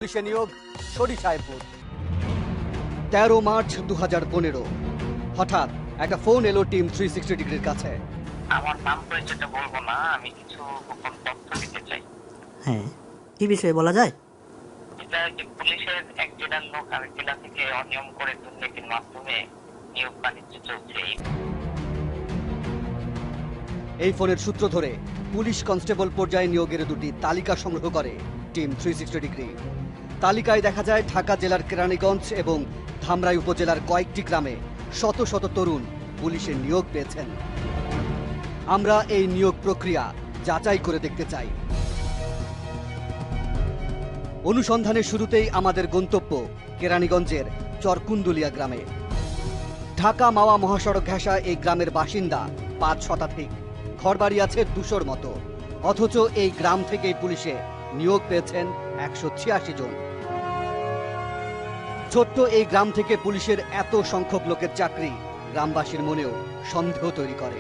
পুলিশে নিয়োগ সরিষায়পুর। 13 মার্চ 2015 হঠাৎ একটা ফোন এলো টিম 360 ডিগ্রির কাছে। আমার নাম পরিচয়টা বলবো না, আমি কিছু গোপন তথ্য দিতে চাই। হ্যাঁ, কি বিষয়ে বলা যায়? এটা যে পুলিশের এক জেলার লোক আরেক জেলা থেকে অনিয়ম করে দুর্নীতির মাধ্যমে নিয়োগ বাণিজ্য চলছে। এই ফোনের সূত্র ধরে পুলিশ কনস্টেবল পর্যায়ে নিয়োগের দুটি তালিকা সংগ্রহ করে টিম 360 ডিগ্রি। তালিকায় দেখা যায় ঢাকা জেলার কেরানীগঞ্জ এবং ধামরাই উপজেলার কয়েকটি গ্রামে শত শত তরুণ পুলিশের নিয়োগ পেয়েছেন। আমরা এই নিয়োগ প্রক্রিয়া যাচাই করে দেখতে চাই। অনুসন্ধানের শুরুতেই আমাদের গন্তব্য কেরানীগঞ্জের চরকুন্দুলিয়া গ্রামে। ঢাকা মাওয়া মহাসড়ক ঘেঁষা এই গ্রামের বাসিন্দা 5 শতাধিক, ঘরবাড়ি আছে 200-র মতো। অথচ এই গ্রাম থেকেই পুলিশে নিয়োগ পেয়েছেন 186 জন। ছোট্ট এই গ্রাম থেকে পুলিশের এত সংখ্যক লোকের চাকরি গ্রামবাসীর মনেও সন্দেহ তৈরি করে।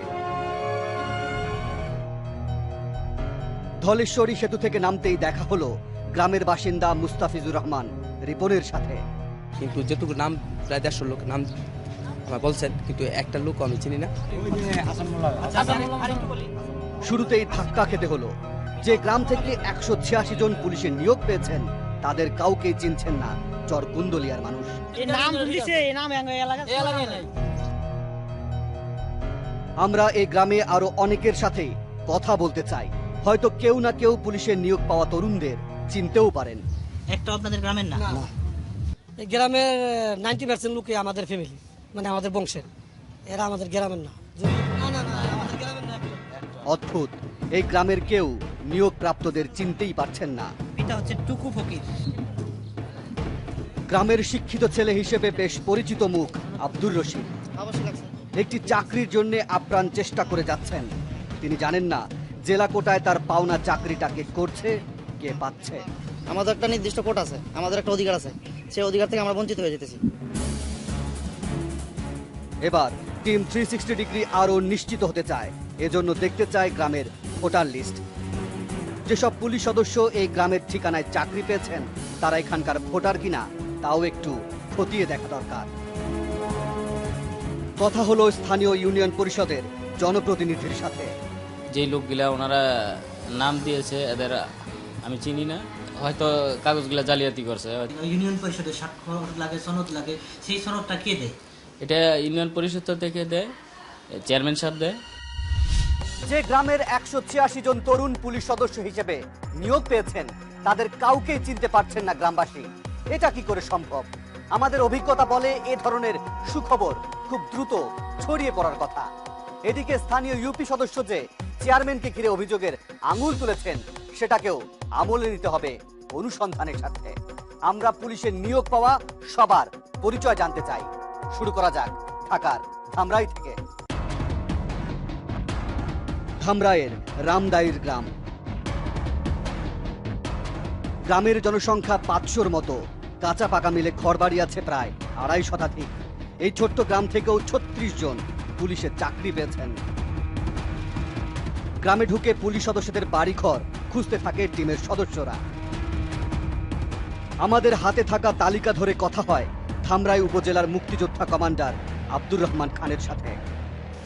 ধলেশ্বরী সেতু থেকে নামতেই দেখা হলো গ্রামের বাসিন্দা মুস্তাফিজুর রহমান রিপনের সাথে। কিন্তু যেটুকু নাম প্রায় 150 লোক নাম আমার বলছেন, কিন্তু একটা লোক আমি চিনি না। শুরুতেই ধাক্কা খেতে হলো। যে গ্রাম থেকে 186 জন পুলিশের নিয়োগ পেয়েছেন তাদের কাউকেই চিনছেন না চরকুন্দলিয়ার মানুষ। আমরা এই গ্রামে আরো অনেকের সাথে কথা বলতে চাই। হয়তো কেউ না কেউ পুলিশের নিয়োগ পাওয়া তরুণদের চিনতেও পারেন। একটা আপনাদের গ্রামের না? এই গ্রামের 90% লোকই আমাদের ফ্যামিলি, মানে আমাদের বংশের। এরা আমাদের গ্রামের না। অদ্ভুত, এই গ্রামের কেউ নিয়োগ প্রাপ্তদের চিনতেই পারছেন না। এটা হচ্ছে টুকু ফকির। গ্রামের শিক্ষিত ছেলে হিসেবে বেশ পরিচিত মুখ আব্দুর রশিদ। একটি চাকরির জন্য আপ্রাণ চেষ্টা করে যাচ্ছেন। তিনি জানেন না জেলা কোটায় তার পাওনা চাকরিটাকে করছে কে পাচ্ছে। আমাদের একটা নির্দিষ্ট কোট আছে, আমাদের একটা অধিকার আছে, সেই অধিকার থেকে আমরা বঞ্চিত হয়ে যেতেছি। এবার টিম 360 ডিগ্রি আরো নিশ্চিত হতে চায়। এজন্য দেখতে চায় গ্রামের ভোটার লিস্ট। যেসব পুলিশ সদস্য এই গ্রামের ঠিকানায় চাকরি পেয়েছেন তারা এখানকার ভোটার কিনা তাও একটু খতিয়ে দেখা দরকার। কথা হলো স্থানীয় ইউনিয়ন পরিষদের জনপ্রতিনিধির সাথে। যেই লোকগুলা ওনারা নাম দিয়েছে এদের আমি চিনি না, হয়তো কাগজগুলা জালিয়াতি করছে। ইউনিয়ন পরিষদের স্বাক্ষর লাগে, সনদ লাগে, সেই সনদটা কে দেয়? এটা ইউনিয়ন পরিষদ থেকে দেয়, চেয়ারম্যান সাহেব দেয়। যে গ্রামের 186 জন তরুণ পুলিশ সদস্য হিসেবে নিয়োগ পেয়েছেন তাদের কাউকেই চিনতে পারছেন না গ্রামবাসী। এটা কি করে সম্ভব? আমাদের অভিজ্ঞতা বলে এ ধরনের সুখবর খুব দ্রুত ছড়িয়ে পড়ার কথা। এদিকে স্থানীয় ইউপি সদস্য যে চেয়ারম্যানকে ঘিরে অভিযোগের আঙুল তুলেছেন সেটাকেও আমলে নিতে হবে অনুসন্ধানের সাথে। আমরা পুলিশের নিয়োগ পাওয়া সবার পরিচয় জানতে চাই। শুরু করা যাক ঢাকার ধামরাই থেকে। ধামরাইয়ের রামদাইর গ্রাম। গ্রামের জনসংখ্যা 500-র মতো, কাঁচা পাকা মিলে ঘরবাড়ি আছে প্রায় 250 শতাধিক। এই ছোট্ট গ্রাম থেকেও 36 জন পুলিশের চাকরি পেয়েছেন। গ্রামে ঢুকে পুলিশ সদস্যদের বাড়িঘর খুঁজতে থাকে টিমের সদস্যরা। আমাদের হাতে থাকা তালিকা ধরে কথা হয় ধামরাই উপজেলার মুক্তিযোদ্ধা কমান্ডার আব্দুর রহমান খানের সাথে।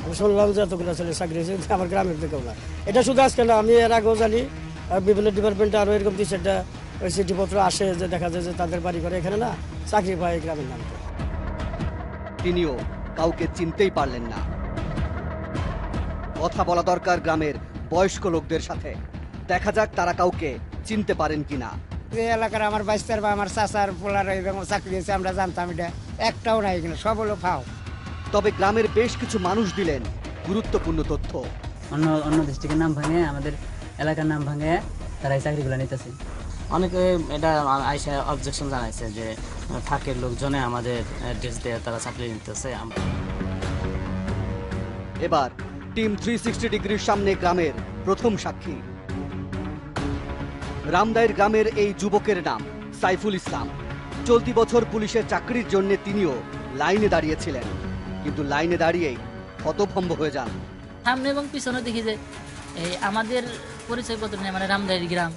আমি শুনলাম যে এতগুলো ছেলে চাকরি হয়েছে, আমার গ্রামের থেকেও না। এটা শুধু আজকে না, আমি এর আগেও জানি বিভিন্ন ডিপার্টমেন্টে আরও এরকম সেটা ওই চিঠিপত্র আসে যে দেখা যায় যে তাদের বাড়ি ঘরে এখানে না চাকরি পায় গ্রামের নাম। তিনিও কাউকে চিনতেই পারলেন না। কথা বলা দরকার গ্রামের বয়স্ক লোকদের সাথে। দেখা যাক তারা কাউকে চিনতে পারেন কিনা। এই এলাকার আমার বাইস্তার বা আমার চাচার পোলার চাকরি হয়েছে, আমরা জানতাম, এটা একটাও নাই কিনা, সব হলো ফাও। তবে গ্রামের বেশ কিছু মানুষ দিলেন গুরুত্বপূর্ণ তথ্য। অন্য ডিস্ট্রিক্টের নাম ভাঙে আমাদের এলাকার নাম ভাঙে তারা এই চাকরিগুলো নিতেছে। অনেকে এটা আইসা অবজেকশন জানাইছে যে ফাঁকের লোকজনে আমাদের অ্যাড্রেস দিয়ে তারা চাকরি নিতেছে। এবার টিম 360 ডিগ্রির সামনে গ্রামের প্রথম সাক্ষী। রামদাইর গ্রামের এই যুবকের নাম সাইফুল ইসলাম। চলতি বছর পুলিশের চাকরির জন্য তিনিও লাইনে দাঁড়িয়েছিলেন, কিন্তু লাইনে দাঁড়িয়েই হতভম্ব হয়ে যান। সামনে এবং পিছনে দেখি যে এই আমাদের পরিচয়পত্র নেই, মানে রামদাইর গ্রাম,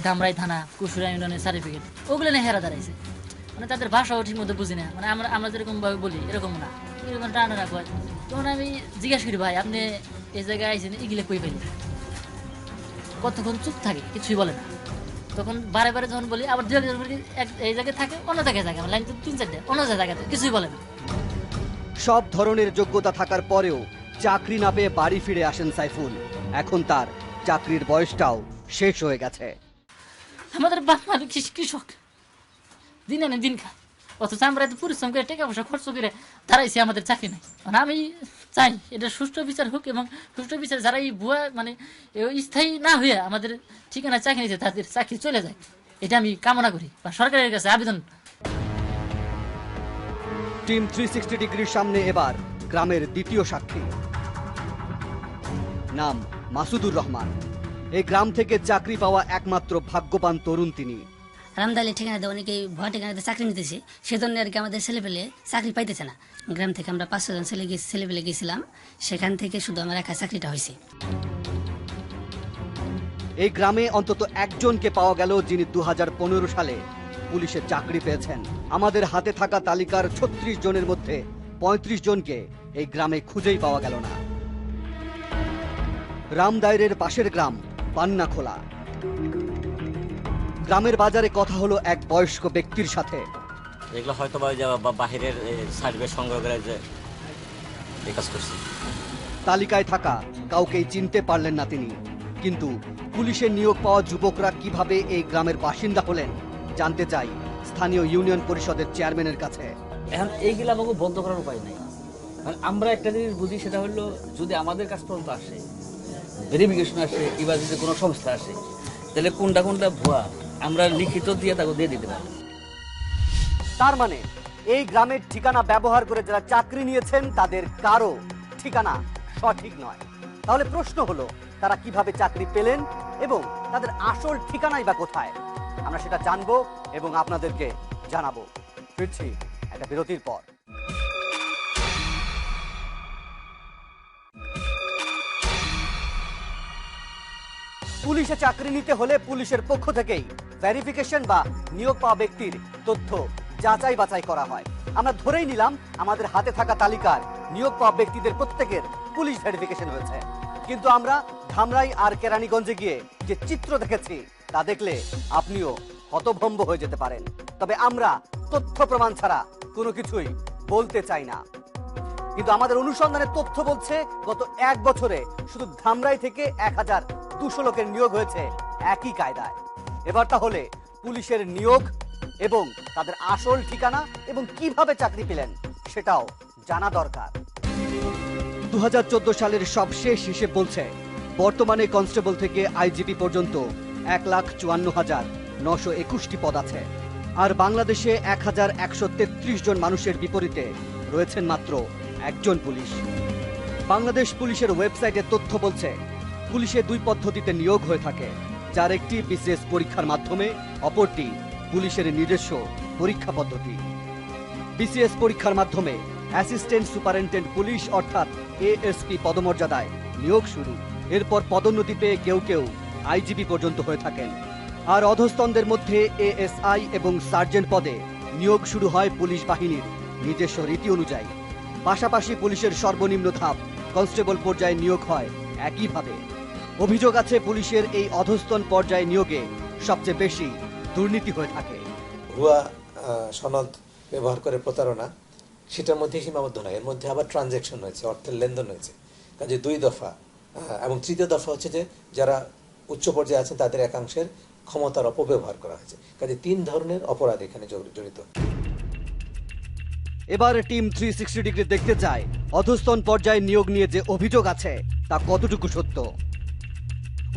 ধামরাই থানা কুশুরা ইউনিয়নের সার্টিফিকেট ওগুলো নিয়ে হেরা দাঁড়াইছে মানে তাদের ভাষাও ঠিক মতো বুঝি না মানে আমরা যেরকমভাবে বলি এরকম না এরকম টানা রাখবো তখন আমি জিজ্ঞাসা করি ভাই আপনি এই জায়গায় আইসেন এগুলো কই পেলেন কতক্ষণ চুপ থাকে কিছুই বলে না তখন বারে বারে যখন বলি আবার 2 এই জায়গায় থাকে অন্য জায়গায় থাকে লাইন 3-4 অন্য জায়গাতে কিছুই বলে না সব ধরনের যোগ্যতা থাকার পরেও চাকরি না পেয়ে বাড়ি ফিরে আসেন সাইফুল। এখন তার চাকরির বয়সটাও শেষ হয়ে গেছে। আমাদের বাপ মা কৃষক দিন আনে দিন খায় অথচ আমরা এত পরিশ্রম করে টাকা পয়সা খরচ করে দাঁড়াইছি আমাদের চাকরি নাই মানে আমি চাই এটা সুষ্ঠু বিচার হোক এবং সুষ্ঠু বিচার যারা এই ভুয়া মানে স্থায়ী না হয়ে আমাদের ঠিকানা চাকরি নিয়েছে তাদের চাকরি চলে যায় এটা আমি কামনা করি বা সরকারের কাছে আবেদন। টিম 360 ডিগ্রির সামনে এবার গ্রামের দ্বিতীয় সাক্ষী, নাম মাসুদুর রহমান। এই গ্রাম থেকে চাকরি পাওয়া একমাত্র ভাগ্যবান তরুণ তিনি। রামদালি ঠিকানাতে অনেকেই ভয় ঠিকানাতে চাকরি নিতেছে সেজন্য আর কি আমাদের ছেলেপেলে চাকরি পাইতেছে না। গ্রাম থেকে আমরা 500 জন ছেলেপেলে গেছিলাম, সেখান থেকে শুধু আমার একা চাকরিটা হয়েছে। এই গ্রামে অন্তত একজনকে পাওয়া গেল যিনি 2015 সালে পুলিশে চাকরি পেয়েছেন। আমাদের হাতে থাকা তালিকার 36 জনের মধ্যে 35 জনকে এই গ্রামে খুঁজেই পাওয়া গেল না। রামদাইরের পাশের গ্রাম পান্নাখোলা। গ্রামের বাজারে কথা হলো এক বয়স্ক ব্যক্তির সাথে। এগুলো হয়তো বা বাহিরের সার্টিফিকেট সংগ্রহ করে যে এই কাজ করছে। তালিকায় থাকা কাউকেই চিনতে পারলেন না তিনি। কিন্তু পুলিশের নিয়োগ পাওয়া যুবকরা কিভাবে এই গ্রামের বাসিন্দা হলেন জানতে চাই স্থানীয় ইউনিয়ন পরিষদের চেয়ারম্যানের কাছে। এখন এইগুলো আমাকে বন্ধ করার উপায় নাই। মানে আমরা একটা জিনিস বুঝি, সেটা হলো যদি আমাদের কাছ পর্যন্ত আসে, ভেরিফিকেশন আসে, এবার যদি কোনো সংস্থা আসে, তাহলে কোনটা কোনটা ভুয়া আমরা লিখিত দিয়ে তাকে দিয়ে দিতে পারি। তার মানে এই গ্রামের ঠিকানা ব্যবহার করে যারা চাকরি নিয়েছেন তাদের কারো ঠিকানা সঠিক নয়। তাহলে প্রশ্ন হলো তারা কিভাবে চাকরি পেলেন এবং তাদের আসল ঠিকানাই বা কোথায়? আমরা সেটা জানবো এবং আপনাদেরকে জানাবো। ফিরছি একটা বিরতির পর। পুলিশে চাকরি নিতে হলে পুলিশের পক্ষ থেকেই ভেরিফিকেশন বা নিয়োগ পাওয়া ব্যক্তির তথ্য যাচাই বাছাই করা হয়। আমরা ধরেই নিলাম আমাদের হাতে থাকা তালিকার নিয়োগ পাওয়া ব্যক্তিদের প্রত্যেকের পুলিশ ভেরিফিকেশন হয়েছে। কিন্তু আমরা ধামরাই আর কেরানীগঞ্জে গিয়ে যে চিত্র দেখেছি তা দেখলে আপনিও হতভম্ব হয়ে যেতে পারেন। তবে আমরা তথ্য প্রমাণ ছাড়া কোনো কিছুই বলতে চাই না। কিন্তু আমাদের অনুসন্ধানের তথ্য বলছে গত 1 বছরে শুধু ধামরাই থেকে 1200 লোকের নিয়োগ হয়েছে একই কায়দায়। এবার তাহলে পুলিশের নিয়োগ এবং তাদের আসল ঠিকানা এবং কিভাবে চাকরি পেলেন সেটাও জানা দরকার। 2014 সালের সবশেষ হিসেব বলছে বর্তমানে কনস্টেবল থেকে আইজিপি পর্যন্ত 1,54,921টি পদ আছে। আর বাংলাদেশে 1133 জন মানুষের বিপরীতে রয়েছেন মাত্র একজন পুলিশ। বাংলাদেশ পুলিশের ওয়েবসাইটের তথ্য বলছে পুলিশে 2 পদ্ধতিতে নিয়োগ হয়ে থাকে, যার একটি বিশেষ পরীক্ষার মাধ্যমে, অপরটি পুলিশের নিজস্ব পরীক্ষা পদ্ধতি। বিসিএস পরীক্ষার মাধ্যমে অ্যাসিস্ট্যান্ট সুপারিনটেন্ডেন্ট পুলিশ অর্থাৎ এএসপি পদমর্যাদায় নিয়োগ শুরু। এরপর পদোন্নতি পেয়ে কেউ কেউ আইজিপি পর্যন্ত হয়ে থাকেন। আর অধস্তনদের মধ্যে এএসআই এবং সার্জেন্ট পদে নিয়োগ শুরু হয় পুলিশ বাহিনীর নিজস্ব রীতি অনুযায়ী। পাশাপাশি পুলিশের সর্বনিম্ন ধাপ কনস্টেবল পর্যায়ে নিয়োগ হয় একইভাবে। অভিযোগ আছে পুলিশের এই অধস্তন পর্যায়ে নিয়োগে সবচেয়ে বেশি দুর্নীতি হয়ে থাকে। ভুয়া সনদ ব্যবহার করে প্রতারণা, সেটার মধ্যে সীমাবদ্ধ নয়, এর মধ্যে আবার ট্রানজ্যাকশন হয়েছে, অর্থের লেনদেন হয়েছে। কাজে 2 দফা এবং 3য় দফা হচ্ছে যে যারা উচ্চ পর্যায়ে আছেন তাদের একাংশের ক্ষমতার অপব্যবহার করা হয়েছে। কাজে 3 ধরনের অপরাধ এখানে জড়িত। এবার টিম 360 ডিগ্রি দেখতে চায় অধস্তন পর্যায়ে নিয়োগ নিয়ে যে অভিযোগ আছে তা কতটুকু সত্য।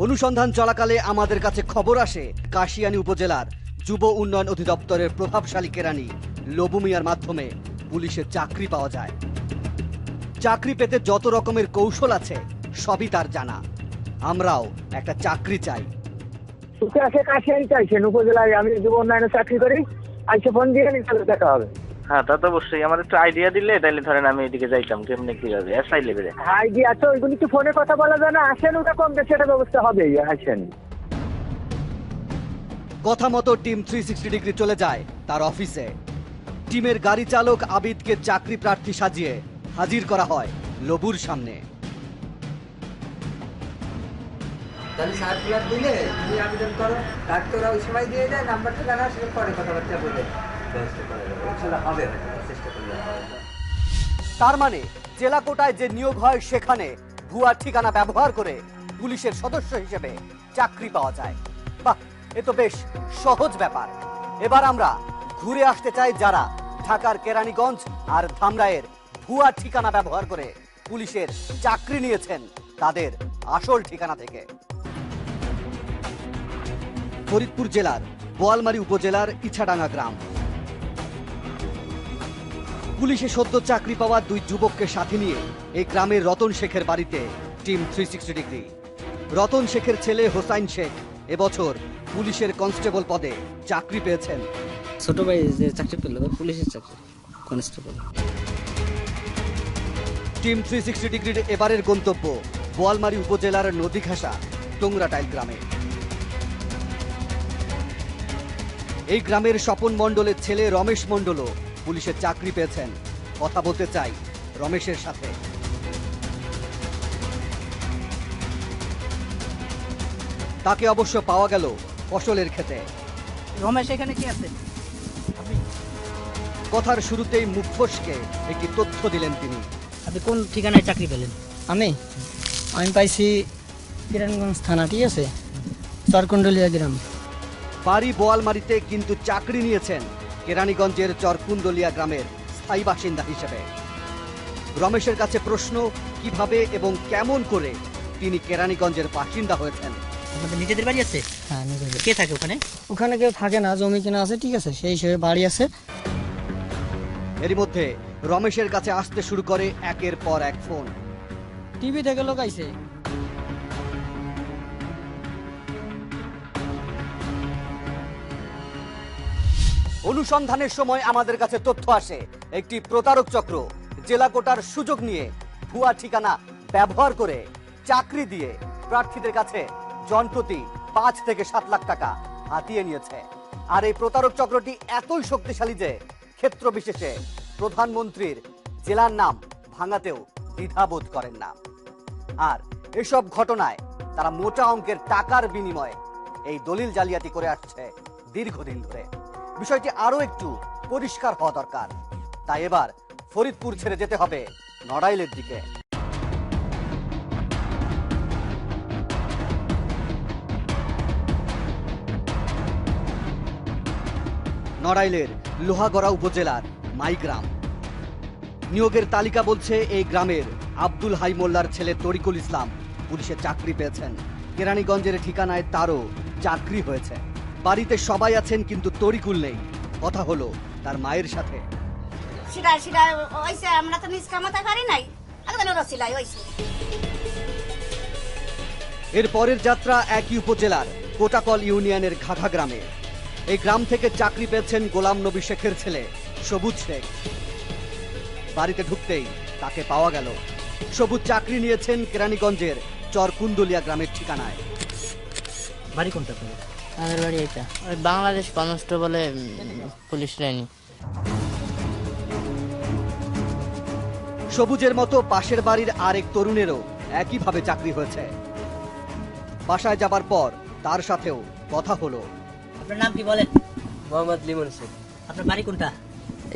অনুসন্ধান চলাকালে আমাদের কাছে খবর আসে কাশিয়ানী উপজেলার যুব উন্নয়ন অধিদপ্তরের প্রভাবশালী কেরানি লবু মিয়ার মাধ্যমে পুলিশে চাকরি পাওয়া যায়। চাকরি পেতে যত রকমের কৌশল আছে সবই তার জানা। আমরাও একটা চাকরি চাই। কাশিয়ানী চাইছেন উপজেলায়, আমি যুব উন্নয়নে চাকরি করি, আইসে ফোন দিয়ে দেখা হবে। হ্যাঁ, তা তো অবশ্যই। আমার একটু আইডিয়া দিলে তাহলে ধরেন আমি এদিকে যাইতাম। কেমনে কি হবে? এসআই লেভেলে আইডিয়া তো ওইগুলি তো ফোনে কথা বলা যায় না। আসেন, ওটা কম বেশি একটা ব্যবস্থা হবেই। আসেন। কথা মতো টিম 360 ডিগ্রি চলে যায় তার অফিসে। টিমের গাড়ি চালক আবিদকে চাকরি প্রার্থী সাজিয়ে হাজির করা হয় লবুর সামনে। তাহলে সার্কুলার দিলে তুমি আবেদন করো, ডাক্তাররা ওই সময় দিয়ে দেয়, নাম্বারটা জানা আসলে পরে কথাবার্তা বলে ব্যবস্থা করা যাবে, ইনশাআল্লাহ হবে, চেষ্টা করলে হবে। তার মানে জেলা কোটায় যে নিয়োগ হয় সেখানে ভুয়া ঠিকানা ব্যবহার করে পুলিশের সদস্য হিসেবে চাকরি পাওয়া যায়। বাহ, এ তো বেশ সহজ ব্যাপার। এবার আমরা ঘুরে আসতে চাই যারা ঢাকার কেরানীগঞ্জ আর ধামরাইয়ের ভুয়া ঠিকানা ব্যবহার করে পুলিশের চাকরি নিয়েছেন তাদের আসল ঠিকানা থেকে। ফরিদপুর জেলার বোয়ালমারী উপজেলার ইছাডাঙ্গা গ্রাম। পুলিশে সদ্য চাকরি পাওয়া দুই যুবককে সাথে নিয়ে এই গ্রামের রতন শেখের বাড়িতে টিম 360 ডিগ্রি। রতন শেখের ছেলে হোসাইন শেখ এবছর পুলিশের কনস্টেবল পদে চাকরি পেয়েছেন। ছোট ভাই যে চাকরি পেল পুলিশের চাকরি কনস্টেবল। টিম 360 ডিগ্রির এবারের গন্তব্য বোয়ালমারী উপজেলার নদীঘাসা টোংরাটাইল গ্রামে। এই গ্রামের স্বপন মণ্ডলের ছেলে রমেশ মণ্ডলও পুলিশের চাকরি পেয়েছেন। কথা বলতে চাই রমেশের সাথে। তাকে অবশ্য পাওয়া গেল ফসলের ক্ষেতে। রমেশ এখানে কি আছে? কথার শুরুতেই মুখ ফসকে একটি তথ্য দিলেন তিনি। আপনি কোন ঠিকানায় চাকরি পেলেন? আমি পাইছি কিরণগঞ্জ থানা, ঠিক আছে, চরকুণ্ডলিয়া গ্রাম। বাড়ি বোয়ালমারীতে, কিন্তু চাকরি নিয়েছেন কেরানীগঞ্জের চরকুণ্ডলিয়া গ্রামের স্থায়ী বাসিন্দা হিসেবে। রমেশের কাছে প্রশ্ন, কিভাবে এবং কেমন করে তিনি কেরানীগঞ্জের বাসিন্দা হয়েছেন। আপনাদের নিজেদের বাড়ি আছে? হ্যাঁ, নিজেদের। কে থাকে ওখানে? ওখানে কেউ থাকে না, জমি কিনা আছে, ঠিক আছে, সেই হিসেবে বাড়ি আছে। এরই মধ্যে রমেশের কাছে আসতে শুরু করে একের পর এক ফোন। টিভি থেকে লোক আইছে। অনুসন্ধানের সময় আমাদের কাছে তথ্য আসে একটি প্রতারক চক্র জেলা কোটার সুযোগ নিয়ে ভুয়া ঠিকানা ব্যবহার করে চাকরি দিয়ে প্রার্থীদের কাছে জনপ্রতি 5 থেকে 7 লাখ টাকা হাতিয়ে নিয়েছে। আর এই প্রতারক চক্রটি এতই শক্তিশালী যে ক্ষেত্র বিশেষে প্রধানমন্ত্রীর জেলার নাম ভাঙাতেও দ্বিধাবোধ করেন না। আর এসব ঘটনায় তারা মোটা অঙ্কের টাকার বিনিময়ে এই দলিল জালিয়াতি করে আসছে দীর্ঘদিন ধরে। বিষয়টি আরো একটু পরিষ্কার হওয়া দরকার। তাই এবার ফরিদপুর ছেড়ে যেতে হবে নড়াইলের দিকে। নড়াইলের লোহাগড়া উপজেলার মাইগ্রাম। নিয়োগের তালিকা বলছে এই গ্রামের আব্দুল হাই মোল্লার ছেলে তরিকুল ইসলাম পুলিশের চাকরি পেয়েছেন। কেরানীগঞ্জের ঠিকানায় তারও চাকরি হয়েছে। বাড়িতে সবাই আছেন, কিন্তু তরিকুল নেই। কথা হলো তার মায়ের সাথে। আমরা তো নিজ কামাতে পারি নাই, এর পরের যাত্রা একই উপজেলার কোটাকল ইউনিয়নের ঘাঘা গ্রামে। এই গ্রাম থেকে চাকরি পেয়েছেন গোলাম নবী শেখের ছেলে সবুজ শেখ। বাড়িতে ঢুকতেই তাকে পাওয়া গেল। সবুজ চাকরি নিয়েছেন কেরানীগঞ্জের চরকুণ্ডলিয়া গ্রামের ঠিকানায়। বাড়ি কোনটা? আমাদের বাড়ি এটা ওই বাংলাদেশ কনস্টেবলে পুলিশ লাইনে। সবুজের মতো পাশের বাড়ির আরেক তরুণেরও একইভাবে চাকরি হয়েছে। বাসায় যাবার পর তার সাথেও কথা হলো। আপনার নাম কি বলেন? মোহাম্মদ লিমন শেখ। আপনার বাড়ি কোনটা?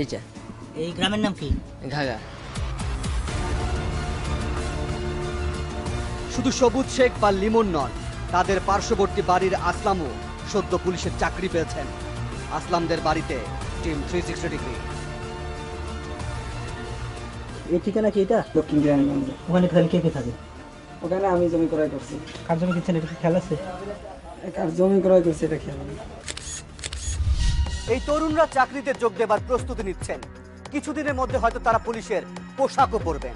এইটা। এই গ্রামের নাম কি? ঘাগা। শুধু সবুজ শেখ বা লিমন নন, তাদের পার্শ্ববর্তী বাড়ির আসলামও সদ্য পুলিশের চাকরি পেয়েছেন। আসলামদের বাড়িতে টিম 360 ডিগ্রি। এই ঠিকানা কি এটা? দক্ষিণ কেরানীগঞ্জ। ওখানে তাহলে কে কে থাকে? ওখানে আমি জমি ক্রয় করছি। কার জমি কিনছেন, এটা খেয়াল আছে? কার জমি ক্রয় করছি এটা খেয়াল নেই। এই তরুণরা চাকরিতে যোগ দেবার প্রস্তুতি নিচ্ছেন। কিছুদিনের মধ্যে হয়তো তারা পুলিশের পোশাকও পরবেন।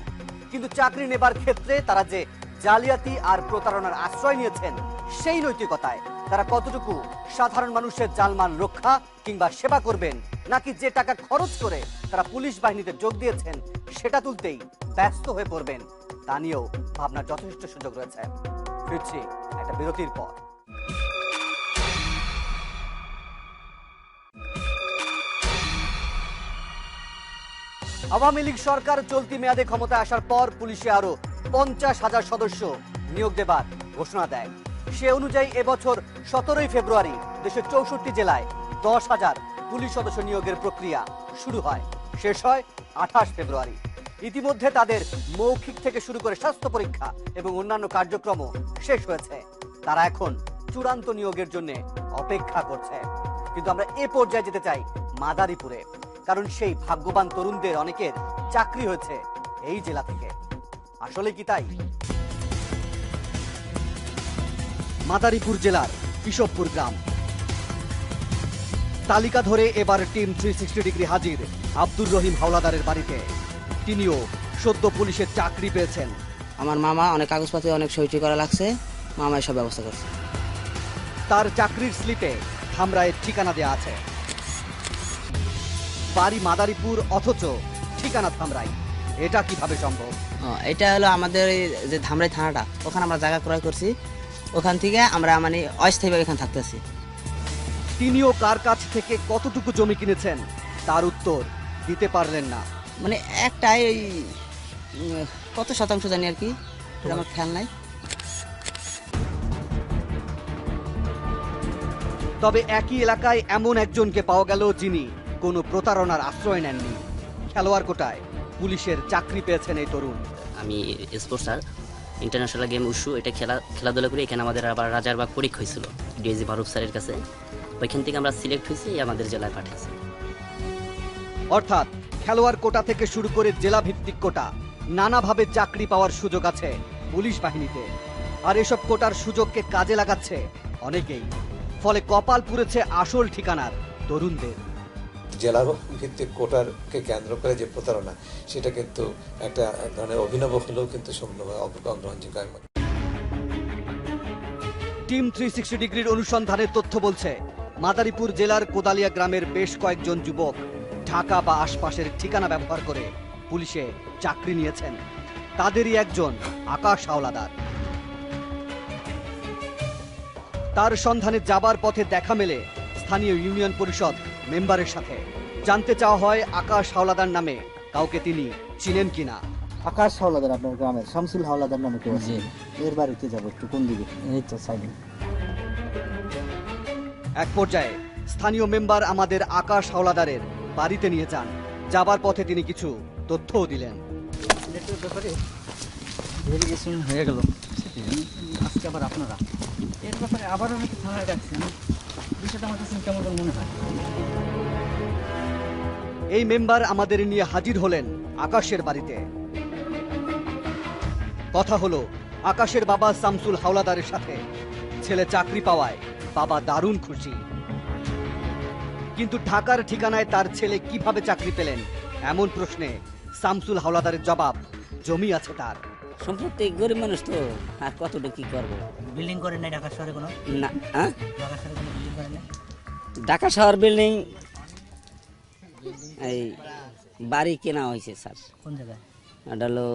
কিন্তু চাকরি নেবার ক্ষেত্রে তারা যে জালিয়াতি আর প্রতারণার আশ্রয় নিয়েছেন, সেই নৈতিকতায় তারা কতটুকু সাধারণ মানুষের জানমাল রক্ষা কিংবা সেবা করবেন, নাকি যে টাকা খরচ করে তারা পুলিশ বাহিনীতে যোগ দিয়েছেন সেটা তুলতেই ব্যস্ত হয়ে পড়বেন, তা নিয়েও ভাবনার যথেষ্ট সুযোগ রয়েছে। ফিরছি একটা বিরতির পর। আওয়ামী লীগ সরকার চলতি মেয়াদে ক্ষমতায় আসার পর পুলিশে আরো 50,000 সদস্য নিয়োগ দেবার ঘোষণা দেয়। সে অনুযায়ী এবছর 17 ফেব্রুয়ারি দেশের 64 জেলায় 10,000 পুলিশ সদস্য নিয়োগের প্রক্রিয়া শুরু হয়, শেষ হয় 28 ফেব্রুয়ারি। ইতিমধ্যে তাদের মৌখিক থেকে শুরু করে স্বাস্থ্য পরীক্ষা এবং অন্যান্য কার্যক্রমও শেষ হয়েছে। তারা এখন চূড়ান্ত নিয়োগের জন্য অপেক্ষা করছে। কিন্তু আমরা এ পর্যায়ে যেতে চাই মাদারীপুরে, কারণ সেই ভাগ্যবান তরুণদের অনেকের চাকরি হয়েছে এই জেলা থেকে। আসলে কি তাই? মাদারীপুর জেলার কিশোরপুর গ্রাম। তালিকা ধরে এবার টিম 360 ডিগ্রি হাজির আব্দুর রহিম হাওলাদারের বাড়িতে। তিনিও সদ্য পুলিশের চাকরি পেয়েছেন। আমার মামা অনেক কাগজপত্রে অনেক সইটি করা লাগছে, মামা এসব ব্যবস্থা করছে। তার চাকরির স্লিপে ধামরাইয়ের ঠিকানা দেয়া আছে। বাড়ি মাদারীপুর অথচ ঠিকানা ধামরাই, এটা কিভাবে সম্ভব? এটা হলো আমাদের যে ধামরাই থানাটা, ওখানে আমরা জায়গা ক্রয় করছি, ওখান থেকে আমরা মানে অস্থায়ীভাবে এখানে থাকতেছি। তিনিও কার কাছ থেকে কতটুকু জমি কিনেছেন তার উত্তর দিতে পারলেন না। মানে একটাই ওই কত শতাংশ জানি আর কি, আমার খেয়াল নাই। তবে একই এলাকায় এমন একজনকে পাওয়া গেল যিনি কোনো প্রতারণার আশ্রয় নেননি। খেলোয়াড় কোটায় পুলিশের চাকরি পেয়েছেন এই তরুণ। আমি স্পোর্টসার ইন্টারন্যাশনাল গেম উশু, এটা খেলাধুলা করে এখানে আমাদের আবার রাজারবাগ পরীক্ষা হয়েছিল ডিএজি মারুফ স্যারের কাছে। ওইখান থেকে আমরা সিলেক্ট হয়েছি, আমাদের জেলায় পাঠিয়েছি। অর্থাৎ খেলোয়াড় কোটা থেকে শুরু করে জেলা ভিত্তিক কোটা, নানাভাবে চাকরি পাওয়ার সুযোগ আছে পুলিশ বাহিনীতে। আর এসব কোটার সুযোগকে কাজে লাগাচ্ছে অনেকেই। ফলে কপাল পুড়েছে আসল ঠিকানার তরুণদের। জেলা ভিত্তিক কোটারকে কেন্দ্র করে যে প্রতারণা, সেটা কিন্তু একটা ধরনের অভিনব হলেও কিন্তু সম্পূর্ণভাবে অগ্রহণযোগ্য। টিম 360 ডিগ্রির অনুসন্ধানের তথ্য বলছে, মাদারীপুর জেলার কোদালিয়া গ্রামের বেশ কয়েকজন যুবক ঢাকা বা আশপাশের ঠিকানা ব্যবহার করে পুলিশে চাকরি নিয়েছেন। তাদেরই একজন আকাশ হাওলাদার। তার সন্ধানে যাবার পথে দেখা মেলে স্থানীয় ইউনিয়ন পরিষদ মেম্বারের সাথে। জানতে চাওয়া হয় আকাশ হাওলাদার নামে কাউকে তিনি চিনেন কিনা। আকাশ হাওলাদার আপনার গ্রামের শামসুল হাওলাদার নামে কেউ আছে? এর বাড়িতে যাবো, একটু কোন দিকে? এই তো সাইডে। এক পর্যায়ে স্থানীয় মেম্বার আমাদের আকাশ হাওলাদারের বাড়িতে নিয়ে যান। যাবার পথে তিনি কিছু তথ্যও দিলেন। হয়ে গেল আজকে আবার আপনারা এর ব্যাপারে আবার অনেকে থানায় রাখছেন, বিষয়টা আমার কাছে কেমন মনে হয়। এই মেম্বার আমাদের নিয়ে হাজির হলেন আকাশের বাড়িতে। কথা হলো আকাশের বাবা শামসুল হাওলাদারের সাথে। ছেলে চাকরি পাওয়ায় বাবা দারুণ খুশি। কিন্তু ঢাকার ঠিকানায় তার ছেলে কিভাবে চাকরি পেলেন, এমন প্রশ্নে শামসুল হাওলাদারের জবাব, জমি আছে তার। সম্পত্তি, গরিব মানুষ তো, আর কতটা কি করবো। বিল্ডিং করেন নাই ঢাকা শহরে কোনো? না, ঢাকা শহরে কোনো বিল্ডিং করেন নাই? ঢাকা শহর বিল্ডিং এই বাড়ি কেনা হয়েছে স্যার। কোন জায়গায়? এটা হলো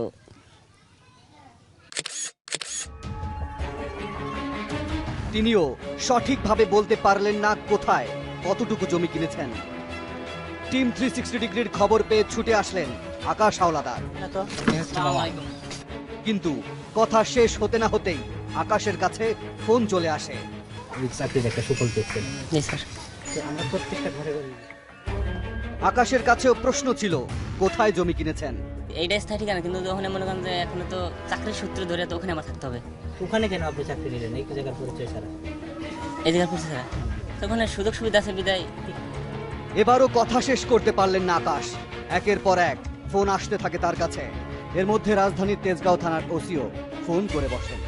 তিনিও সঠিকভাবে বলতে পারলেন না কোথায় কতটুকু জমি কিনেছেন। টিম 360 ডিগ্রির খবর পেয়ে ছুটে আসলেন আকাশ হাওলাদার। কিন্তু কথা শেষ হতে না হতেই আকাশের কাছে ফোন চলে আসে। চাকরির একটা সুফল পেয়েছেন? আমরা প্রত্যেকটা ঘরে ঘরে। আকাশের কাছেও প্রশ্ন ছিল, কোথায় জমি কিনেছেন। এইটা স্থায়ী ঠিকানা, কিন্তু ওখানে মনে করেন যে এখন তো চাকরির সূত্রে ধরে তো ওখানে আমার থাকতে হবে। ওখানে কেন আপনি চাকরি নিলেন? এই জায়গার পরিচয় ছাড়া? এই জায়গার পরিচয় ছাড়া তো ওখানে সুযোগ সুবিধা আছে বিদায়। এবারও কথা শেষ করতে পারলেন না আকাশ। একের পর এক ফোন আসতে থাকে তার কাছে। এর মধ্যে রাজধানীর তেজগাঁও থানার ওসিও ফোন করে বসেন।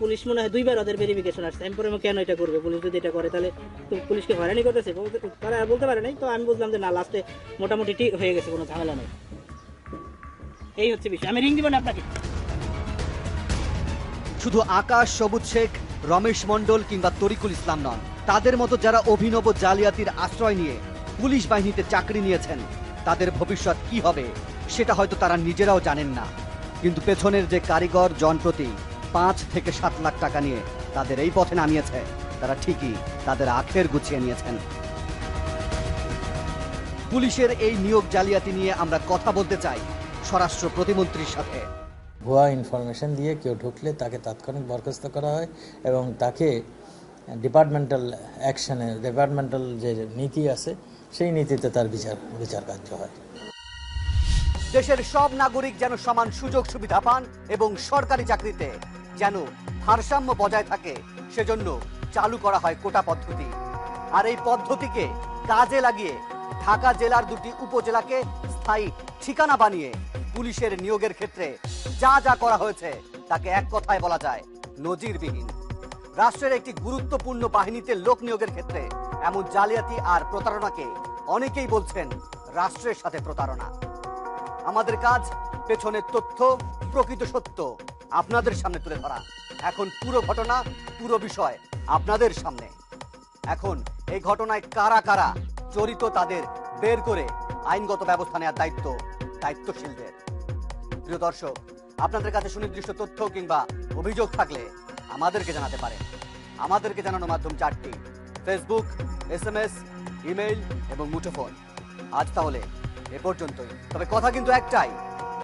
পুলিশ মনে হয় দুইবার ওদের ভেরিফিকেশন আসছে। আমি পরে কেন এটা করবে? পুলিশ যদি এটা করে তাহলে তো পুলিশকে হয়রানি করতেছে। তারা বলতে পারে নাই, তো আমি বুঝলাম যে না, লাস্টে মোটামুটি ঠিক হয়ে গেছে, কোনো ঝামেলা নেই। এই হচ্ছে বিষয়। আমি রিং দিব না আপনাকে। শুধু আকাশ, সবুজ শেখ, রমেশ মণ্ডল কিংবা তরিকুল ইসলাম নন, তাদের মতো যারা অভিনব জালিয়াতির আশ্রয় নিয়ে পুলিশ বাহিনীতে চাকরি নিয়েছেন, তাদের ভবিষ্যৎ কি হবে সেটা হয়তো তারা নিজেরাও জানেন না। কিন্তু পেছনের যে কারিগর জনপ্রতি 5 থেকে 7 লাখ টাকা নিয়ে তাদের এই পথে নামিয়েছে, তারা ঠিকই তাদের আখের গুছিয়ে নিয়েছেন। পুলিশের এই নিয়োগ জালিয়াতি নিয়ে আমরা কথা বলতে চাই স্বরাষ্ট্র প্রতিমন্ত্রীর সাথে। ভুয়া ইনফরমেশন দিয়ে কেউ ঢুকলে তাকে তাৎক্ষণিক বরখাস্ত করা হয় এবং তাকে ডিপার্টমেন্টাল অ্যাকশনে, ডিপার্টমেন্টাল যে নীতি আছে সেই নীতিতে তার বিচার কার্য হয়। দেশের সব নাগরিক যেন সমান সুযোগ সুবিধা পান এবং সরকারি চাকরিতে যেন ভারসাম্য বজায় থাকে, সেজন্য চালু করা হয় কোটা পদ্ধতি। আর এই পদ্ধতিকে কাজে লাগিয়ে ঢাকা জেলার 2টি উপজেলাকে স্থায়ী ঠিকানা বানিয়ে পুলিশের নিয়োগের ক্ষেত্রে যা যা করা হয়েছে তাকে এক কথায় বলা যায় নজিরবিহীন। রাষ্ট্রের একটি গুরুত্বপূর্ণ বাহিনীতে লোক নিয়োগের ক্ষেত্রে এমন জালিয়াতি আর প্রতারণাকে অনেকেই বলছেন রাষ্ট্রের সাথে প্রতারণা। আমাদের কাজ পেছনের তথ্য, প্রকৃত সত্য আপনাদের সামনে তুলে ধরা। এখন পুরো ঘটনা, পুরো বিষয় আপনাদের সামনে। এখন এই ঘটনায় কারা কারা জড়িত তাদের বের করে আইনগত ব্যবস্থা নেওয়ার দায়িত্বশীলদের। প্রিয় দর্শক, আপনাদের কাছে সুনির্দিষ্ট তথ্য কিংবা অভিযোগ থাকলে আমাদেরকে জানাতে পারেন। আমাদেরকে জানানোর মাধ্যম 4টি: ফেসবুক, SMS, ইমেইল এবং মুঠোফোন। আজ তাহলে এ পর্যন্তই। তবে কথা কিন্তু একটাই,